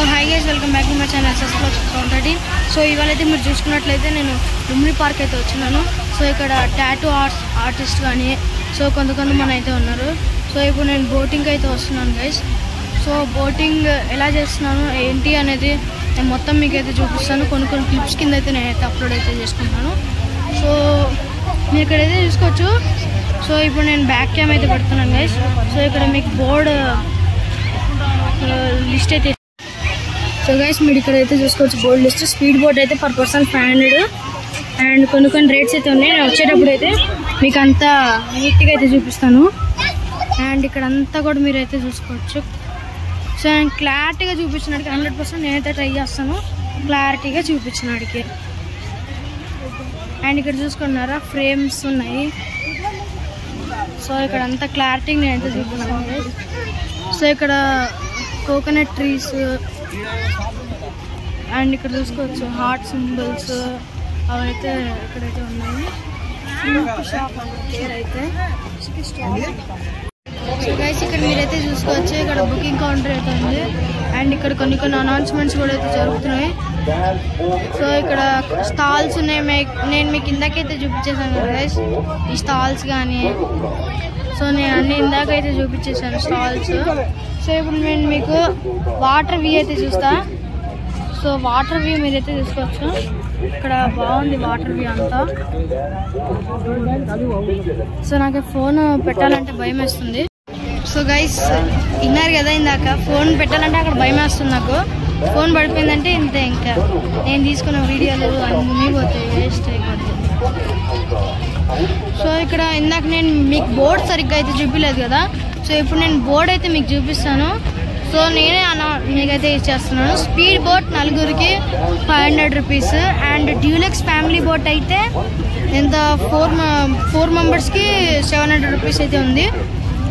Hi guys, welcome back to my channel SSVlogs13. So ఇవాళైతే మీరు చూసుకున్నట్లయితే నేను లుంబిని పార్క్ అయితే వచ్చినాను. సో ఇక్కడ టాటూ ఆర్టిస్ట్ కానీ సో కొంతమంది అయితే ఉన్నారు. సో ఇప్పుడు నేను బోటింగ్ అయితే వస్తున్నాను గైస్. సో బోటింగ్ ఎలా చేస్తున్నాను ఏంటి అనేది నేను మొత్తం మీకు అయితే చూపిస్తాను. కొన్ని క్లిప్స్ కింద అయితే నేనైతే అప్లోడ్ అయితే చేసుకుంటాను. సో మీరు ఇక్కడైతే చూసుకోవచ్చు. సో ఇప్పుడు నేను బ్యాక్ క్యామ్ అయితే పెడుతున్నాను గైస్. సో ఇక్కడ మీకు బోర్డ్ లిస్ట్ అయితే. సో గైస్ మీరు ఇక్కడైతే చూసుకోవచ్చు బోర్డ్ లిస్ట్. స్పీడ్ బోట్ అయితే పర్ పర్సన్ 500 అండ్ కొన్ని రేట్స్ అయితే ఉన్నాయి. నేను వచ్చేటప్పుడు అయితే మీకు అంతా నీట్గా అయితే చూపిస్తాను. అండ్ ఇక్కడ అంతా కూడా మీరు అయితే చూసుకోవచ్చు. సో నేను క్లారిటీగా చూపించినాడికి 100% నేనైతే ట్రై చేస్తాను క్లారిటీగా చూపించినాడికి. అండ్ ఇక్కడ చూసుకున్నారా ఫ్రేమ్స్ ఉన్నాయి. సో ఇక్కడ అంతా క్లారిటీగా నేనైతే చూపిస్తాను. సో ఇక్కడ కోకోనట్ ట్రీస్ అండ్ ఇక్కడ చూసుకోవచ్చు హార్ట్ సింబల్స్ అవైతే ఇక్కడైతే ఉన్నాయి. షాప్ పేరు అయితే. సో గైస్ ఇక్కడ మీరైతే చూసుకోవచ్చు ఇక్కడ బుకింగ్ కౌంటర్ అయితే ఉంది. అండ్ ఇక్కడ కొన్ని అనౌన్స్మెంట్స్ కూడా అయితే జరుగుతున్నాయి. సో ఇక్కడ స్టాల్స్ ఉన్నాయి. నేను మీకు ఇందాకైతే చూపించేసాను కదా గైస్ ఈ స్టాల్స్ కానీ. సో నేను అన్ని ఇందాకైతే చూపించేసాను స్టాల్స్. సో ఇప్పుడు నేను మీకు వాటర్ వ్యూ అయితే చూస్తా. సో వాటర్ వ్యూ మీరైతే చూసుకోవచ్చు. ఇక్కడ బాగుంది వాటర్ వ్యూ అంతా. సో నాకు ఫోన్ పెట్టాలంటే భయం వేస్తుంది. సో గైస్ విన్నారు కదా ఇందాక ఫోన్ పెట్టాలంటే అక్కడ భయం వేస్తుంది నాకు. ఫోన్ పడిపోయిందంటే ఇంతే, ఇంకా నేను తీసుకున్న వీడియోలు అన్ని మునిగిపోతాయి, వేస్ట్ అయిపోతాయి. సో ఇక్కడ ఇందాక నేను మీకు బోర్డ్ సరిగ్గా అయితే చూపించలేదు కదా. సో ఇప్పుడు నేను బోర్డ్ అయితే మీకు చూపిస్తాను. సో నేనే మీకైతే ఇచ్చేస్తున్నాను. స్పీడ్ బోట్ నలుగురికి 500 rupees and deluxe family boat అయితే ఎంత 4 మెంబర్స్కి 700 రూపీస్ అయితే ఉంది.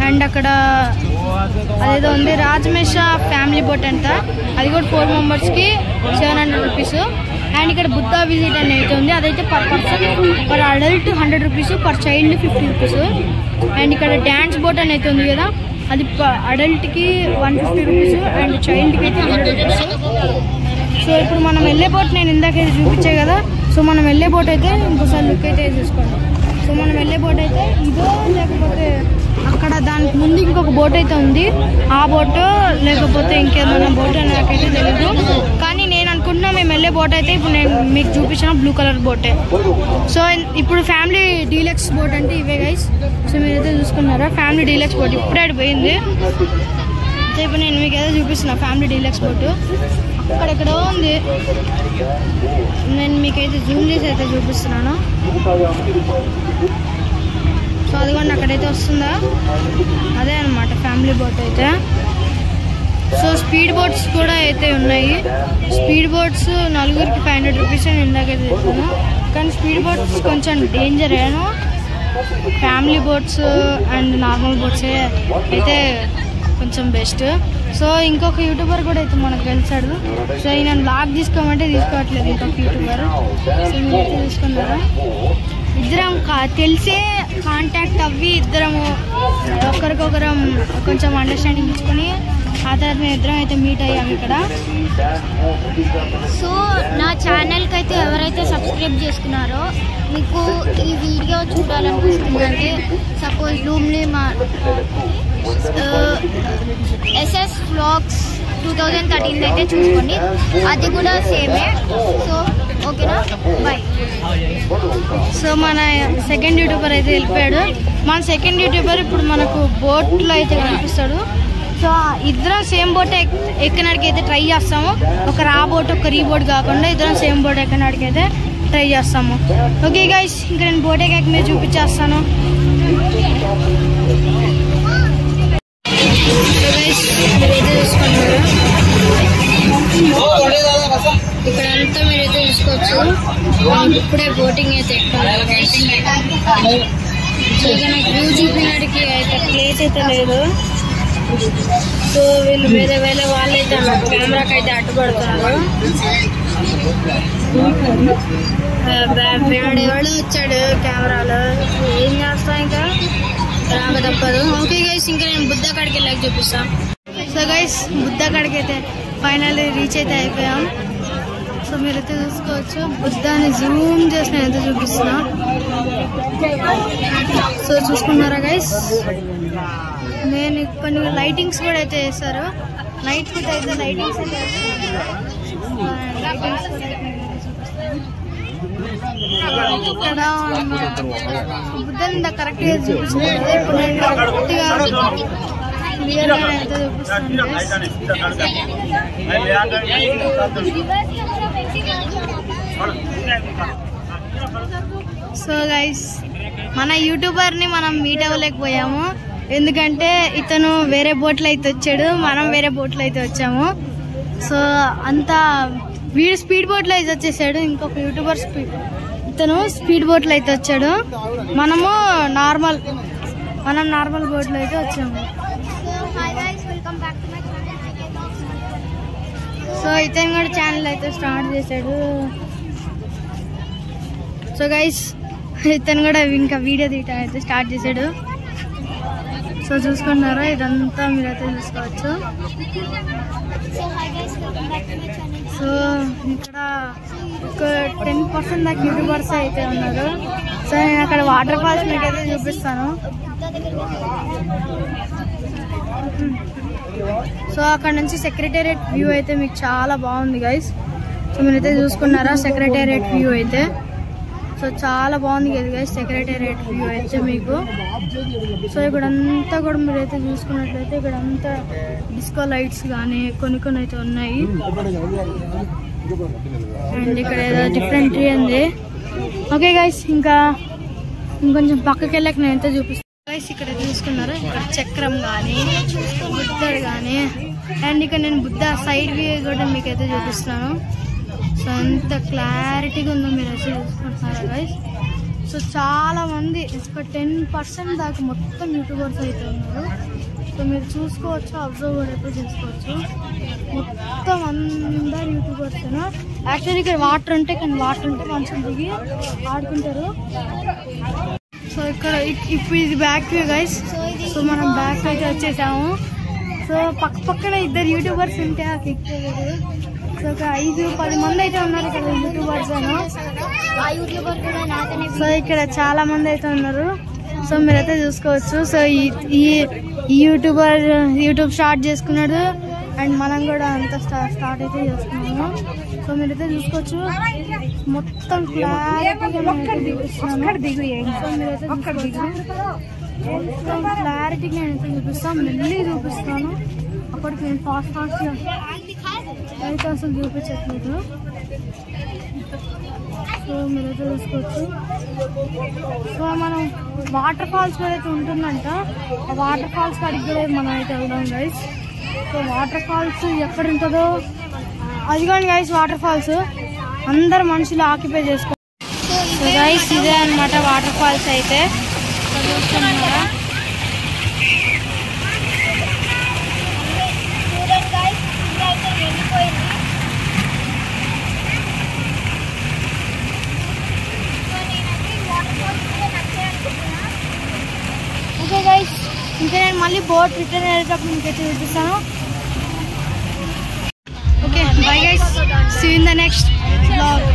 అండ్ అక్కడ అదేదో ఉంది రాజమేష ఫ్యామిలీ బోట్ అంట, అది కూడా 4 మెంబర్స్కి 700 రూపీస్. అండ్ ఇక్కడ బుద్ధ విజిట్ అని అయితే ఉంది, అదైతే per person per adult 100 rupees, per child 50 rupees. And ఇక్కడ డ్యాన్స్ బోట్ అని అయితే ఉంది కదా, అది అడల్ట్కి 150 రూపీస్ అండ్ చైల్డ్కి అయితే 100 రూపీస్. సో ఇప్పుడు మనం వెళ్ళే బోట్ నేను ఇందాకైతే చూపించే కదా. సో మనం వెళ్ళే బోట్ అయితే ఇంకోసారి లుక్ అయితే చూసుకోండి. సో మనం వెళ్ళే బోట్ అయితే ఇదో లేకపోతే అక్కడ దానికి ముందు ఇంకొక బోట్ అయితే ఉంది, ఆ బోటు లేకపోతే ఇంకేదైనా బోట్ నాకైతే తెలియదు. కానీ నేను అనుకుంటున్నా మేము వెళ్ళే బోట్ అయితే ఇప్పుడు నేను మీకు చూపించిన బ్లూ కలర్ బోటే. సో ఇప్పుడు ఫ్యామిలీ డీలక్స్ బోట్ అంటే ఇవే గైస్. సో మీరైతే చూసుకున్నారా ఫ్యామిలీ డీలక్స్ బోట్ ఇప్పుడే పోయింది. సో ఇప్పుడు నేను మీకు ఏదో చూపిస్తున్నా ఫ్యామిలీ డీలక్స్ బోట్ అక్కడెక్కడో ఉంది. నేను మీకైతే జూమ్ చేసి అయితే చూపిస్తున్నాను. సో అదిగోండి అక్కడైతే వస్తుందా, అదే అనమాట ఫ్యామిలీ బోట్ అయితే. సో స్పీడ్ బోట్స్ కూడా అయితే ఉన్నాయి. స్పీడ్ బోట్స్ నలుగురికి 500 రూపీస్ అని ఇందాకైతే చెప్పాను. కానీ స్పీడ్ బోట్స్ కొంచెం డేంజర్ ఏమో. Family boats and normal boats అయితే కొంచెం బెస్ట్. సో ఇంకొక యూట్యూబర్ కూడా అయితే మనకు కలిసాడు. సో ఈయన బ్లాగ్ తీసుకోమంటే తీసుకోవట్లేదు ఇంకొక యూట్యూబర్. సో మీరైతే తీసుకున్నారా, ఇద్దరం తెలిసే కాంటాక్ట్ అవ్వి ఇద్దరము ఒకరికొకరం కొంచెం అండర్స్టాండింగ్ ఇచ్చుకొని ఆ తర్వాత మేము ఇద్దరం అయితే మీట్ అయ్యాము ఇక్కడ. సో నా ఛానల్కి అయితే ఎవరైతే సబ్స్క్రైబ్ చేసుకున్నారో మీకు ఈ వీడియో చూడాలనిపిస్తుందంటే సపోజ్ లూమ్లీ SSVlogs 2013 అయితే చూసుకోండి, అది కూడా సేమే. సో ఓకేనా, బాయ్. సో మన సెకండ్ యూట్యూబర్ అయితే వెళ్ళిపోయాడు. మన సెకండ్ యూట్యూబర్ ఇప్పుడు మనకు బోట్లో అయితే కనిపిస్తాడు. సో ఇద్దరం సేమ్ బోట్ ఎక్కడానికి అయితే ట్రై చేస్తాము. ఒక రా బోట్ ఒక రీ బోట్ కాకుండా ఇద్దరం సేమ్ బోట్ ఎక్కడానికి అయితే ట్రై చేస్తాము. ఓకే గైస్ ఇంకా నేను బోట్ ఎక్కాక మీరు చూపించేస్తాను. మీరైతే చూసుకుంటారు ఇక్కడ అంతా మీరైతే చూసుకోవచ్చు. ఇప్పుడే బోటింగ్ అయితే ఎక్కువ. సో ఇక నాకు వ్యూ చూపినాడికి అయితే ప్లేస్ అయితే లేదు. సో వీళ్ళు వేరే వాళ్ళైతే కెమెరాకి అయితే అడ్డుపడుతున్నారు. ఎవడో వచ్చాడు కెమెరాలో, ఏం చేస్తా ఇంకా రాక తప్పదు. ఓకే గైస్ ఇంకా నేను బుద్ధ కాడికి వెళ్ళాక చూపిస్తాను. సో గైస్ బుద్ధ కాడికి అయితే ఫైనల్లీ రీచ్ అయితే అయిపోయాం. సో మీరైతే చూసుకోవచ్చు బుద్ధాన్ని జూమ్ చేసిన ఎంత చూపిస్తున్నా. సో చూసుకున్నారా గైస్, నేను కొన్ని లైటింగ్స్ కూడా అయితే వేస్తారు. నైట్ పూట అయితే లైటింగ్స్ అయితే ఇక్కడ బుద్ధాన్ని కరెక్ట్గా చూపిస్తున్నారు. ఇప్పుడు నేను కరెక్ట్గా క్లియర్గా అయితే చూపిస్తాను. సో గైస్ మన యూట్యూబర్ని మనం మీట్ అవ్వలేకపోయాము, ఎందుకంటే ఇతను వేరే బోట్లో అయితే వచ్చాడు, మనం వేరే బోట్లో అయితే వచ్చాము. సో అంతా వీడు స్పీడ్ బోట్లో అయితే వచ్చేసాడు, ఇంకొక యూట్యూబర్ ఇతను స్పీడ్ బోట్లో అయితే వచ్చాడు, మనం నార్మల్ బోట్లో అయితే వచ్చాము. సో ఇతను కూడా ఛానల్ అయితే స్టార్ట్ చేశాడు. సో గైస్ ఇతను కూడా ఇంకా వీడియో తీయటం అయితే స్టార్ట్ చేశాడు. సో చూసుకుంటున్నారా, ఇదంతా మీరైతే చూసుకోవచ్చు. సో ఇక్కడ ఒక 10% దాకా యూట్యూబర్స్ అయితే ఉన్నారు. సో నేను అక్కడ వాటర్ ఫాల్స్ మీకైతే చూపిస్తాను. సో అక్కడ నుంచి సెక్రటేరియట్ వ్యూ అయితే మీకు చాలా బాగుంది గైస్. సో మీరైతే చూసుకున్నారా సెక్రటేరియట్ వ్యూ అయితే. సో చాలా బాగుంది కదా గైస్ సెక్రటేరియట్ వ్యూ అయితే మీకు. సో ఇక్కడంతా కూడా మీరైతే చూసుకున్నట్లయితే ఇక్కడంతా డిస్కో లైట్స్ కానీ కొన్ని అయితే ఉన్నాయి. అండ్ ఇక్కడ ఏదో డిఫరెంట్ ట్రీ ఉంది. ఓకే గైస్ ఇంకొంచెం పక్కకి వెళ్ళాక నేను అయితే చూపిస్తాను గైస్. ఇక్కడ చూసుకున్నారు, ఇక్కడ చక్రం కానీ బుద్ధుడు కానీ, అండ్ ఇక్కడ నేను బుద్ధ సైడ్ వ్యూ కూడా మీకైతే చూపిస్తున్నాను. సో ఎంత క్లారిటీగా ఉందో మీరు అయితే చూసుకుంటున్నారా గైస్. సో చాలా మంది ఒక 10% దాకా మొత్తం యూట్యూబర్స్ అయితే ఉన్నారు. సో మీరు చూసుకోవచ్చు, అబ్జర్వ్ కూడా అయితే చేసుకోవచ్చు, మొత్తం అందరు యూట్యూబర్స్. యాక్చువల్లీ ఇక్కడ వాటర్ ఉంటే మంచిగా దిగి ఆడుకుంటారు. సో ఇక్కడ ఇప్పుడు ఇది బ్యాక్ వ్యూ గైస్. సో మనం బ్యాక్ అయితే వచ్చేసాము. సో పక్కన ఇద్దరు యూట్యూబర్స్ ఉంటే ఆ ఎక్కేది. సో ఒక 5-10 మంది అయితే ఉన్నారు ఇక్కడ యూట్యూబర్స్. సో ఇక్కడ చాలా మంది అయితే ఉన్నారు. సో మీరైతే చూసుకోవచ్చు. సో ఈ యూట్యూబ్ స్టార్ట్ చేసుకున్నాడు, అండ్ మనం కూడా అంత స్టార్ట్ అయితే చేసుకున్నాము. సో మీరైతే చూసుకోవచ్చు మొత్తం క్లారిటీగా నేనైతే చూపిస్తాను, మెల్లి చూపిస్తాను. అప్పటికి నేను ఫాస్ట్గా అయితే అసలు చూపించట్లేదు. సో మీరైతే చూసుకోవచ్చు. సో మనం వాటర్ ఫాల్స్ కూడా అయితే ఉంటుందంట, ఆ వాటర్ ఫాల్స్ కాడికి కూడా మనం అయితే వెళ్దాం గైస్. సో వాటర్ ఫాల్స్ ఎక్కడ ఉంటుందో అదిగోండి గైస్ వాటర్ ఫాల్స్. అందరు మనుషులు ఆక్యుపై చేసుకో. సో గైస్ ఇదే అనమాట వాటర్ ఫాల్స్ అయితే చూస్తున్నారా. ఓకే గైస్ ఇంకా నేను మళ్ళీ బోట్ రిటర్న్ అయ్యేటప్పుడు మీకైతే చూపిస్తాను. Okay bye guys, see you in the next vlog.